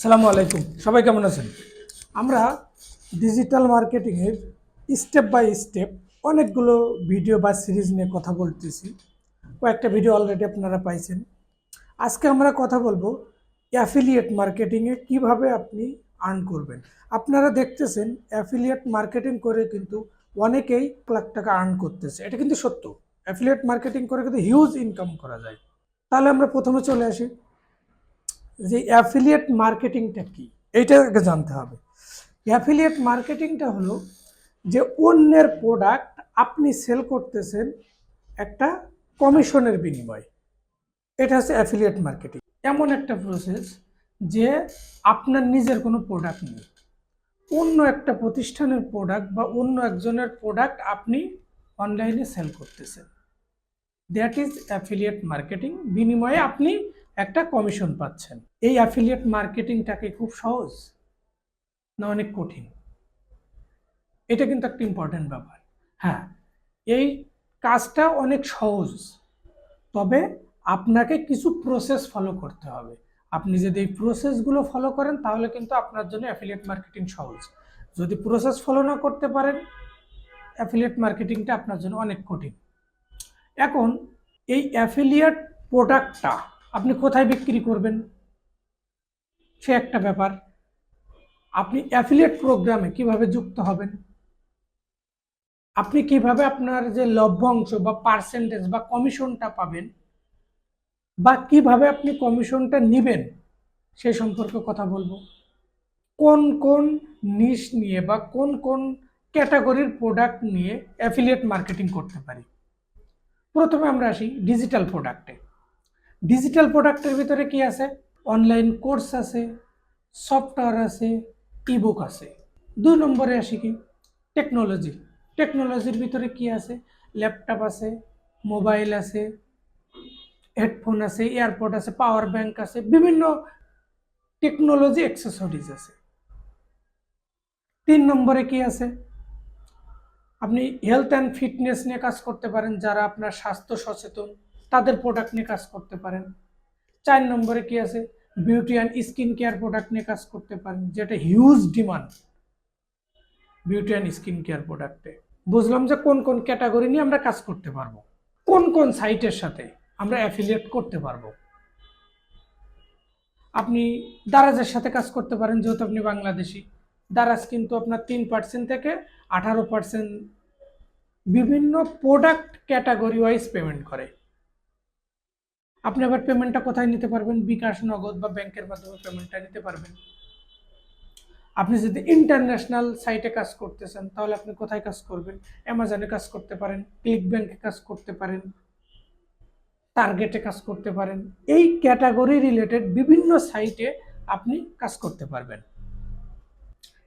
আসসালামু আলাইকুম, সবাই কেমন আছেন? আমরা ডিজিটাল মার্কেটিংয়ের স্টেপ বাই স্টেপ অনেকগুলো ভিডিও বা সিরিজ নিয়ে কথা বলতেছি। কয়েকটা ভিডিও অলরেডি আপনারা পাইছেন। আজকে আমরা কথা বলবো অ্যাফিলিয়েট মার্কেটিংয়ে কিভাবে আপনি আর্ন করবেন। আপনারা দেখতেছেন অ্যাফিলিয়েট মার্কেটিং করে কিন্তু অনেকেই লাখ টাকা আর্ন করতেছে, এটা কিন্তু সত্য। অ্যাফিলিয়েট মার্কেটিং করে কিন্তু হিউজ ইনকাম করা যায়। তাহলে আমরা প্রথমে চলে আসি যে অ্যাফিলিয়েট মার্কেটিংটা কি, এইটা আগে জানতে হবে। অ্যাফিলিয়েট মার্কেটিংটা হলো যে অন্যের প্রোডাক্ট আপনি সেল করতেছেন একটা কমিশনের বিনিময়ে, এটা হচ্ছে অ্যাফিলিয়েট মার্কেটিং। এমন একটা প্রসেস যে আপনার নিজের কোনো প্রোডাক্ট নেই, অন্য একটা প্রতিষ্ঠানের প্রোডাক্ট বা অন্য একজনের প্রোডাক্ট আপনি অনলাইনে সেল করতেছেন, দ্যাট ইজ অ্যাফিলিয়েট মার্কেটিং। বিনিময়ে আপনি একটা কমিশন পাচ্ছেন। এই অ্যাফিলিয়েট মার্কেটিংটাকে খুব সহজ না অনেক কঠিন, এটা কিন্তু একটা ইম্পর্টেন্ট ব্যাপার। হ্যাঁ, এই কাজটা অনেক সহজ, তবে আপনাকে কিছু প্রসেস ফলো করতে হবে। আপনি যদি এই প্রসেসগুলো ফলো করেন তাহলে কিন্তু আপনার জন্য অ্যাফিলিয়েট মার্কেটিং সহজ। যদি প্রসেস ফলো না করতে পারেন, অ্যাফিলিয়েট মার্কেটিংটা আপনার জন্য অনেক কঠিন। এখন এই অ্যাফিলিয়েট প্রোডাক্টটা আপনি কোথায় বিক্রি করবেন সে একটা ব্যাপার। আপনি অ্যাফিলিয়েট প্রোগ্রামে কিভাবে যুক্ত হবেন, আপনি কিভাবে আপনার যে লভ্যাংশ বা পার্সেন্টেজ বা কমিশনটা পাবেন, বা কিভাবে আপনি কমিশনটা নেবেন সেই সম্পর্কে কথা বলবো। কোন কোন নিশ নিয়ে বা কোন কোন ক্যাটাগরির প্রোডাক্ট নিয়ে অ্যাফিলিয়েট মার্কেটিং করতে পারি। প্রথমে আমরা আসি ডিজিটাল প্রোডাক্টে। ডিজিটাল প্রোডাক্টের ভিতরে কি আছে? অনলাইন কোর্স আছে, সফটওয়্যার আছে, ইবুক আছে। 2 নম্বরে আসি কি? টেকনোলজি। টেকনোলজির ভিতরে কি আছে? ল্যাপটপ আছে, মোবাইল আছে, হেডফোন আছে, এয়ারপড আছে, পাওয়ার ব্যাংক আছে, বিভিন্ন টেকনোলজি অ্যাক্সেসরিজ আছে। 3 নম্বরে কি আছে? আপনি হেলথ অ্যান্ড ফিটনেস নিয়ে কাজ করতে পারেন, যারা আপনার স্বাস্থ্য সচেতন তাদের প্রোডাক্ট নিয়ে কাজ করতে পারেন। 4 নম্বরে কি আছে? Beauty and skin care product নিয়ে কাজ করতে পারেন, যেটা huge demand beauty and skin care প্রোডাক্টে। বুঝলাম যে কোন কোন ক্যাটাগরি নিয়ে আমরা কাজ করতে পারবো, কোন কোন সাইটের সাথে আমরা অ্যাফিলিয়েট করতে পারবো। আপনি দারাজের সাথে কাজ করতে পারেন, যেহেতু আপনি বাংলাদেশি। দারাজ কিন্তু আপনার 3% থেকে 18% বিভিন্ন প্রোডাক্ট ক্যাটাগরি ওয়াইজ পেমেন্ট করে। আপনি আবার পেমেন্টটা কোথায় নিতে পারবেন? বিকাশ, নগদ বা ব্যাংকের মাধ্যমে পেমেন্টটা নিতে পারবেন। আপনি যদি ইন্টারন্যাশনাল সাইটে কাজ করতেছেন তাহলে আপনি কোথায় কাজ করবেন? অ্যামাজনে কাজ করতে পারেন, ক্লিক ব্যাংকে কাজ করতে পারেন, টার্গেটে কাজ করতে পারেন। এই ক্যাটাগরি রিলেটেড বিভিন্ন সাইটে আপনি কাজ করতে পারবেন।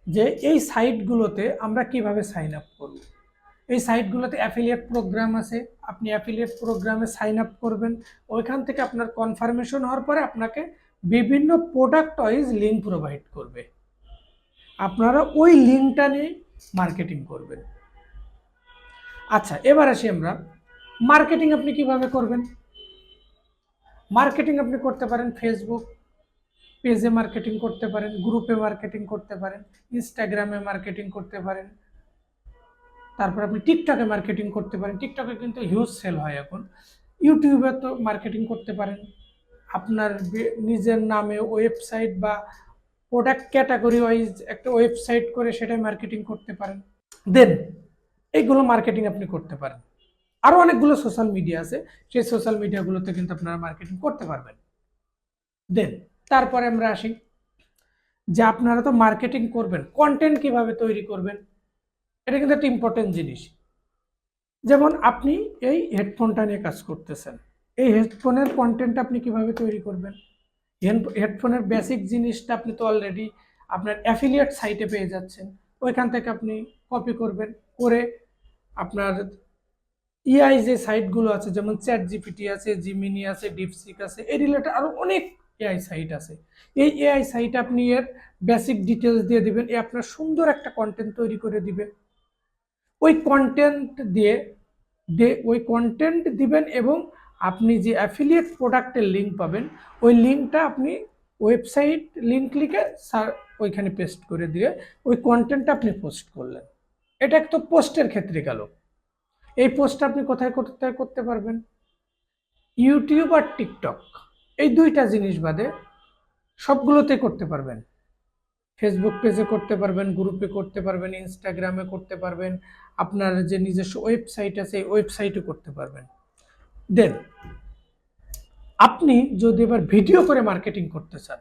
যে এই সাইটগুলোতে আমরা কিভাবে সাইন আপ করব, এই সাইটগুলোতে অ্যাফিলিয়েট প্রোগ্রাম আছে। আপনি অ্যাফিলিয়েট প্রোগ্রামে সাইন আপ করবেন, ওইখান থেকে আপনার কনফার্মেশন হওয়ার পরে আপনাকে বিভিন্ন প্রোডাক্ট ওয়াইজ লিঙ্ক প্রোভাইড করবে, আপনারা ওই লিঙ্কটা নিয়ে মার্কেটিং করবেন। আচ্ছা, এবার আসি আমরা মার্কেটিং আপনি কিভাবে করবেন। মার্কেটিং আপনি করতে পারেন ফেসবুক পেজে মার্কেটিং করতে পারেন, গ্রুপে মার্কেটিং করতে পারেন, ইনস্টাগ্রামে মার্কেটিং করতে পারেন, তারপর আপনি টিকটকে মার্কেটিং করতে পারেন। টিকটকে কিন্তু হিউজ সেল হয় এখন। ইউটিউবে তো মার্কেটিং করতে পারেন, আপনার নিজের নামে ওয়েবসাইট বা প্রোডাক্ট ক্যাটাগরি ওয়াইজ একটা ওয়েবসাইট করে সেটাই মার্কেটিং করতে পারেন। দেন এইগুলো মার্কেটিং আপনি করতে পারেন। আরও অনেকগুলো সোশ্যাল মিডিয়া আছে, সেই সোশ্যাল মিডিয়াগুলোতে কিন্তু আপনারা মার্কেটিং করতে পারবেন। দেন তারপরে আমরা আসি যে আপনারা তো মার্কেটিং করবেন, কন্টেন্ট কিভাবে তৈরি করবেন, এটা কিন্তু একটা ইম্পর্টেন্ট জিনিস। যেমন আপনি এই হেডফোনটা নিয়ে কাজ করতেছেন, এই হেডফোনের কন্টেন্ট আপনি কিভাবে তৈরি করবেন? হেডফোনের বেসিক জিনিসটা আপনি তো অলরেডি আপনার অ্যাফিলিয়েট সাইটে পেয়ে যাচ্ছেন, ওইখান থেকে আপনি কপি করবেন, করে আপনার ইআই যে সাইটগুলো আছে, যেমন চ্যাট জিপিটি আছে, জিমিনি আছে, ডিপসিক আছে, এই রিলেটেড আরও অনেক এআই সাইট আছে। এই এআই সাইট আপনি এর বেসিক ডিটেলস দিয়ে দিবেন, এ আপনার সুন্দর একটা কন্টেন্ট তৈরি করে দিবে। ওই কন্টেন্ট দিয়ে ওই কন্টেন্ট দিবেন এবং আপনি যে অ্যাফিলিয়েট প্রোডাক্টের লিঙ্ক পাবেন, ওই লিঙ্কটা আপনি ওয়েবসাইট লিঙ্ক লিখে ওইখানে পেস্ট করে দিয়ে ওই কন্টেন্টটা আপনি পোস্ট করলেন। এটা তো পোস্টের ক্ষেত্রে গেল। এই পোস্ট আপনি কোথায় করতে পারবেন? ইউটিউব আর টিকটক, এই দুইটা জিনিস বাদে সবগুলোতে করতে পারবেন। ফেসবুক পেজে করতে পারবেন, গ্রুপে করতে পারবেন, ইনস্টাগ্রামে করতে পারবেন, আপনার যে নিজস্ব ওয়েবসাইট আছে এই ওয়েবসাইটও করতে পারবেন। দেন আপনি যদি এবার ভিডিও করে মার্কেটিং করতে চান,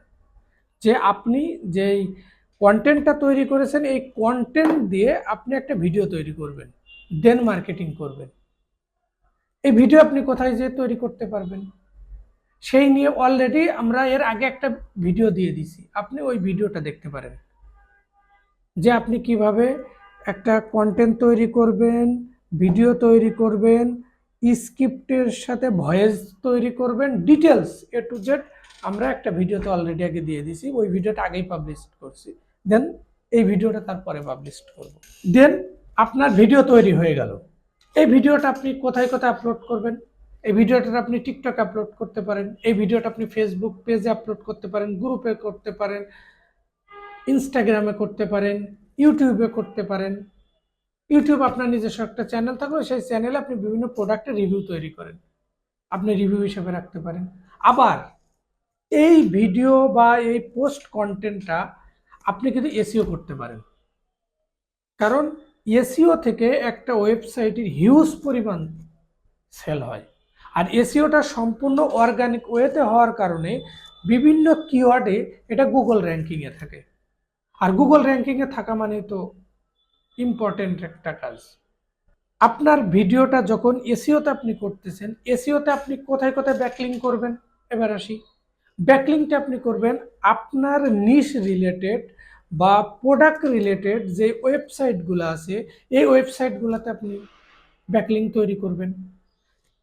যে আপনি যেই কন্টেন্টটা তৈরি করেছেন এই কন্টেন্ট দিয়ে আপনি একটা ভিডিও তৈরি করবেন, দেন মার্কেটিং করবেন। এই ভিডিও আপনি কোথায় যেয়ে তৈরি করতে পারবেন সেই নিয়ে অলরেডি আমরা এর আগে একটা ভিডিও দিয়ে দিছি, আপনি ওই ভিডিওটা দেখতে পারেন যে আপনি কিভাবে একটা কন্টেন্ট তৈরি করবেন, ভিডিও তৈরি করবেন, স্ক্রিপ্টের সাথে ভয়েস তৈরি করবেন, ডিটেলস এ টু জেড আমরা একটা ভিডিওতে অলরেডি আগে দিয়ে দিছি, ওই ভিডিওটা আগেই পাবলিশ করছি, দেন এই ভিডিওটা তারপরে পাবলিশ করব। দেন আপনার ভিডিও তৈরি হয়ে গেল। এই ভিডিওটা আপনি কোথায় কোথায় আপলোড করবেন? এই ভিডিওটা আপনি টিকটক আপলোড করতে পারেন, এই ভিডিওটা আপনি ফেসবুক পেজে আপলোড করতে পারেন, গ্রুপে করতে পারেন, ইনস্টাগ্রামে করতে পারেন, ইউটিউবে করতে পারেন। ইউটিউব আপনার নিজস্ব একটা চ্যানেল থাকলে সেই চ্যানেলে আপনি বিভিন্ন প্রোডাক্টের রিভিউ তৈরি করেন, আপনি রিভিউ হিসেবে রাখতে পারেন। আবার এই ভিডিও বা এই পোস্ট কন্টেন্টটা আপনি কিন্তু এসইও করতে পারেন, কারণ এসইও থেকে একটা ওয়েবসাইটের হিউজ পরিমাণ সেল হয়। আর এসইওটা সম্পূর্ণ অর্গানিক ওয়েতে হওয়ার কারণে বিভিন্ন কিওয়ার্ডে এটা গুগল র্যাঙ্কিংয়ে থাকে। আর গুগল র্যাঙ্কিংয়ে থাকা মানে তো ইম্পর্টেন্ট একটা কাজ। আপনার ভিডিওটা যখন এসইওতে আপনি করতেছেন, এসইওতে আপনি কোথায় কোথায় ব্যাকলিং করবেন? এবার আসি, ব্যাকলিংটা আপনি করবেন আপনার নিশ রিলেটেড বা প্রোডাক্ট রিলেটেড যে ওয়েবসাইটগুলো আছে এই ওয়েবসাইটগুলোতে আপনি ব্যাকলিং তৈরি করবেন।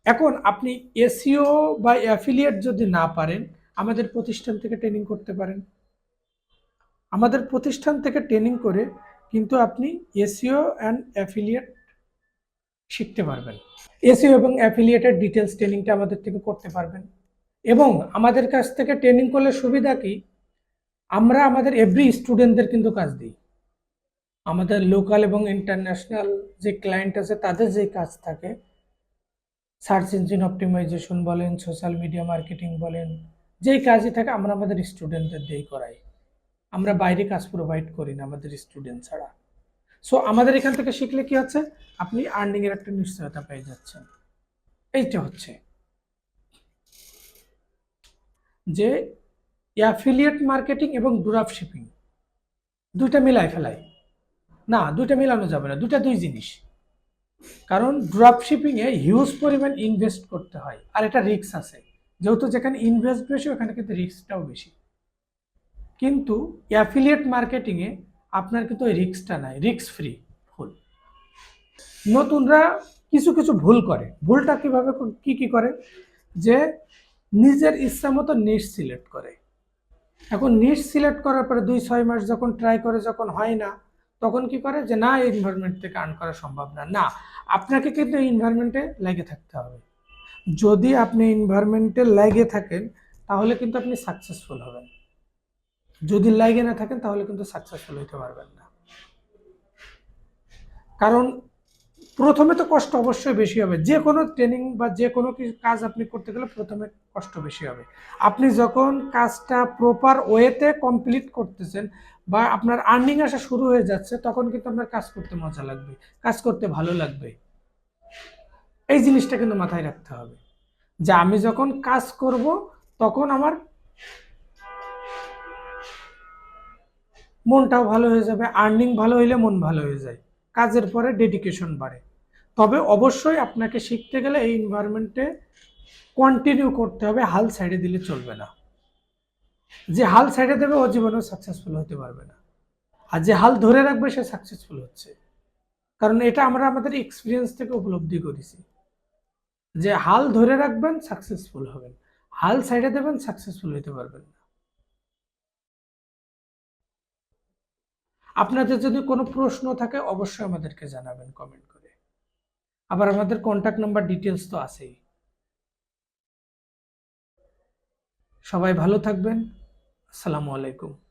এখন আপনি এসইও বা অ্যাফিলিয়েট যদি না পারেন, আমাদের প্রতিষ্ঠান থেকে ট্রেনিং করতে পারেন। আমাদের প্রতিষ্ঠান থেকে ট্রেনিং করে কিন্তু আপনি এসইও অ্যান্ড অ্যাফিলিয়েট শিখতে পারবেন। এসইও এবং অ্যাফিলিয়েটের ডিটেলস ট্রেনিংটা আমাদের থেকে করতে পারবেন। এবং আমাদের কাছ থেকে ট্রেনিং করলে সুবিধা কি, আমরা আমাদের এভরি স্টুডেন্টদের কিন্তু কাজ দিই। আমাদের লোকাল এবং ইন্টারন্যাশনাল যে ক্লায়েন্ট আছে তাদের যে কাজ থাকে, সার্চ ইঞ্জিন অপটিমাইজেশন বলেন, সোশ্যাল মিডিয়া মার্কেটিং বলেন, যেই কাজই থাকে আমরা আমাদের স্টুডেন্টদের দিয়েই করাই। আমরা বাইরে কাজ প্রোভাইড করি না আমাদের স্টুডেন্ট ছাড়া। সো আমাদের এখান থেকে শিখলে কি হচ্ছে, আপনি আর্নিংয়ের একটা নিশ্চয়তা পেয়ে যাচ্ছেন। এইটা হচ্ছে যে অ্যাফিলিয়েট মার্কেটিং এবং ড্রপ শিপিং দুইটা মিলাই ফেলাই না, দুইটা মিলানো যাবে না, দুই জিনিস। কারণ ড্রপ শিপিংয়ে হিউজ পরিমাণ ইনভেস্ট করতে হয় আর এটা রিস্ক আছে, যেহেতু যেখানে ইনভেস্ট বেশি ওখানে কিন্তু রিস্কটাও বেশি। কিন্তু অ্যাফিলিয়েট মার্কেটিংয়ে আপনার কিন্তু ওই রিস্কটা নাই, রিস্ক ফ্রি ফুল। নতুনরা কিছু কিছু ভুল করে, ভুলটা কিভাবে কি করে, যে নিজের ইচ্ছা মতো নিশ সিলেক্ট করে। এখন নিশ সিলেক্ট করার পরে 2-6 মাস যখন ট্রাই করে, যখন হয় না তখন কি করে, যে না এই এনভায়রনমেন্ট থেকে আর্ন করা সম্ভব না। না, আপনাকে কিন্তু এই এনভায়রনমেন্টে লেগে থাকতে হবে। যদি আপনি এনভায়রনমেন্টে লেগে থাকেন তাহলে কিন্তু আপনি সাকসেসফুল হবেন, যদি লেগে না থাকেন তাহলে কিন্তু সাকসেসফুল হতে পারবেন না। কারণ প্রথমে তো কষ্ট অবশ্যই বেশি হবে, যে কোনো ট্রেনিং বা যে কোনো কাজ আপনি করতে গেলে প্রথমে কষ্ট বেশি হবে। আপনি যখন কাজটা প্রপার ওয়েতে কমপ্লিট করতেছেন বা আপনার আর্নিং আসা শুরু হয়ে যাচ্ছে তখন কিন্তু আপনার কাজ করতে মজা লাগবে, কাজ করতে ভালো লাগবে। এই জিনিসটা কিন্তু মাথায় রাখতে হবে যে আমি যখন কাজ করব তখন আমার মনটাও ভালো হয়ে যাবে, আর্নিং ভালো হইলে মন ভালো হয়ে যায়, কাজের পরে ডেডিকেশন বাড়ে। তবে অবশ্যই আপনাকে শিখতে গেলে এই এনভায়রনমেন্টে কন্টিনিউ করতে হবে, হাল সাইডে দিলে চলবে না। যে হাল সাইডে দেবে ও জীবনেও সাকসেসফুল হতে পারবে না, আর যে হাল ধরে রাখবে সে সাকসেসফুল হচ্ছে। কারণ এটা আমরা আমাদের এক্সপিরিয়েন্স থেকে উপলব্ধি করেছি যে হাল ধরে রাখবেন সাকসেসফুল হবেন, হাল সাইডে দেবেন সাকসেসফুল হতে পারবেন না। আপনাদের যদি কোনো প্রশ্ন থাকে অবশ্যই আমাদেরকে জানাবেন কমেন্ট করে। আবার আমাদের কন্ট্যাক্ট নাম্বার ডিটেলস তো আছেই। সবাই ভালো থাকবেন। আসসালামু আলাইকুম।